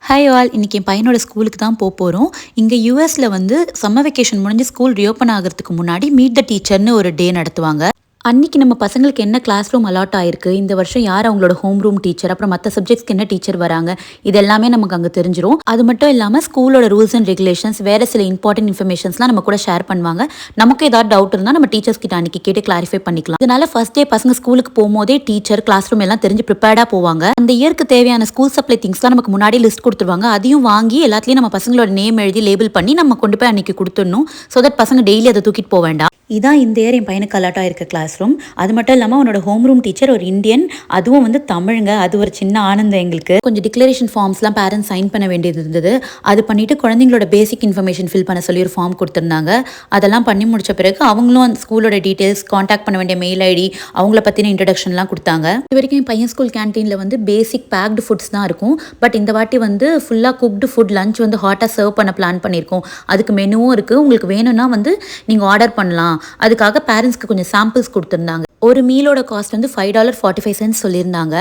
Hi all, இன்னைக்கு என் பையனோட ஸ்கூலுக்கு தான் போகிறோம். இங்கே யூஎஸில் வந்து சம்மர் வெக்கேஷன் முடிஞ்சு ஸ்கூல் ரீஓப்பன் ஆகிறதுக்கு முன்னாடி மீட் த டீச்சர்னு ஒரு டே நடத்துவாங்க. அன்னைக்கு நம்ம பசங்களுக்கு என்ன கிளாஸ் ரூம் அலாட் ஆயிருக்கு, இந்த வருஷம் யார் அவங்களோட ஹோம் ரூம் டீச்சர், அப்புறம் மற்ற சப்ஜெக்ட்ஸ்க்கு என்ன டீச்சர் வராங்க, இது எல்லாமே நமக்கு அங்கே தெரிஞ்சிடும். அது மட்டும் இல்லாமல் ஸ்கூலோட ரூல்ஸ் அண்ட் ரெகுலேஷன்ஸ், வேறு சில இம்பார்ட்டன்ட் இன்ஃபர்மேஷன்ஸ்லாம் நம்ம கூட ஷேர் பண்ணுவாங்க. நமக்கு ஏதாவது டவுட் இருந்தால் நம்ம டீச்சர்ஸ் கிட்ட அன்னைக்கு கேட்டு கிளாரிஃபை பண்ணிக்கலாம். இதனால ஃபர்ஸ்ட் டே பசங்க ஸ்கூலுக்கு போகும்போதே டீச்சர் கிளாஸ் ரூம் எல்லாம் தெரிஞ்சு ப்ரிப்பேர்டாக போவாங்க. அந்த இயருக்கு தேவையான ஸ்கூல் சப்ளை திங்ஸ்லாம் நமக்கு முன்னாடி லிஸ்ட் கொடுத்துருவாங்க. அதையும் வாங்கி எல்லாத்துலேயும் நம்ம பசங்களோட நேம் எழுதி லேபிள் பண்ணி நம்ம கொண்டு போய் அன்னைக்கு கொடுத்துடணும். ஸோ தட் பசங்க டெய்லி அதை தூக்கிட்டு போக வேண்டாம். இதான் இந்த இயர் என் பையனுக்கு அலாட்டாக இருக்க கிளாஸ் ரூம். அது மட்டும் இல்லாமல் அவனோட ஹோம் ரூம் டீச்சர் ஒரு இந்தியன், அதுவும் வந்து தமிழுங்க. அது ஒரு சின்ன ஆனந்தம் எங்களுக்கு. கொஞ்சம் டிக்ளரேஷன் ஃபார்ம்ஸ்லாம் பேரண்ட்ஸ் சைன் பண்ண வேண்டியது இருந்தது. அது பண்ணிவிட்டு குழந்தைங்களோட பேசிக் இன்ஃபர்மேஷன் ஃபில் பண்ண சொல்லி ஒரு ஃபார்ம் கொடுத்துருந்தாங்க. அதெல்லாம் பண்ணி முடிச்ச பிறகு அவங்களும் அந்த ஸ்கூலோட டீட்டெயில்ஸ், காண்டாக்ட் பண்ண வேண்டிய மெயில் ஐடி, அவங்கள பற்றின இன்ட்ரடக்ஷன்லாம் கொடுத்தாங்க. இது வரைக்கும் என் பையன் ஸ்கூல் கேன்டீனில் வந்து பேசிக் பேக்டு ஃபுட்ஸ் தான் இருக்கும். பட் இந்த வாட்டி வந்து ஃபுல்லாக குக்டு ஃபுட், லஞ்ச் வந்து ஹாட்டாக சர்வ் பண்ண பிளான் பண்ணியிருக்கோம். அதுக்கு மெனுவும் இருக்குது. உங்களுக்கு வேணும்னா வந்து நீங்கள் ஆர்டர் பண்ணலாம். அதுக்காக பேரண்ட்ஸ்க்கு கொஞ்சம் சாம்பிள்ஸ் கொடுத்துருந்தாங்க. ஒரு மீலோட காஸ்ட் வந்து $5.45 சொல்லியிருந்தாங்க.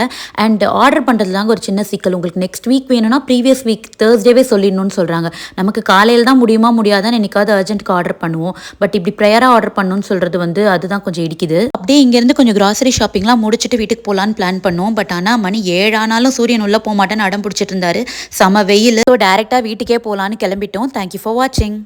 அண்ட் ஆர்டர் பண்ணுறது தாங்க ஒரு சின்ன சிக்கல். உங்களுக்கு நெக்ஸ்ட் வீக் வேணும்னா ப்ரீவியஸ் வீக் தேர்ஸ்டேவே சொல்லிடணும்னு சொல்கிறாங்க. நமக்கு காலையில் தான் முடியுமா முடியாதான்னு என்னைக்காவது அர்ஜென்ட்டுக்கு ஆர்டர் பண்ணுவோம். பட் இப்படி ப்ரையராக ஆர்டர் பண்ணணும்னு சொல்கிறது வந்து அதுதான் கொஞ்சம் இடிக்குது. அப்படியே இங்கேருந்து கொஞ்சம் கிராசரி ஷாப்பிங்லாம் முடிச்சுட்டு வீட்டுக்கு போகலான்னு பிளான் பண்ணோம். பட் ஆனால் மணி 7 ஆனாலும் சூரியன் உள்ளே போக மாட்டேன்னு அடம் பிடிச்சிட்டு இருந்தாரு. செம வெயில். ஸோ டேரெக்டாக வீட்டுக்கே போகலான்னு கிளம்பிட்டோம். தேங்க்யூ ஃபார் வாட்சிங்.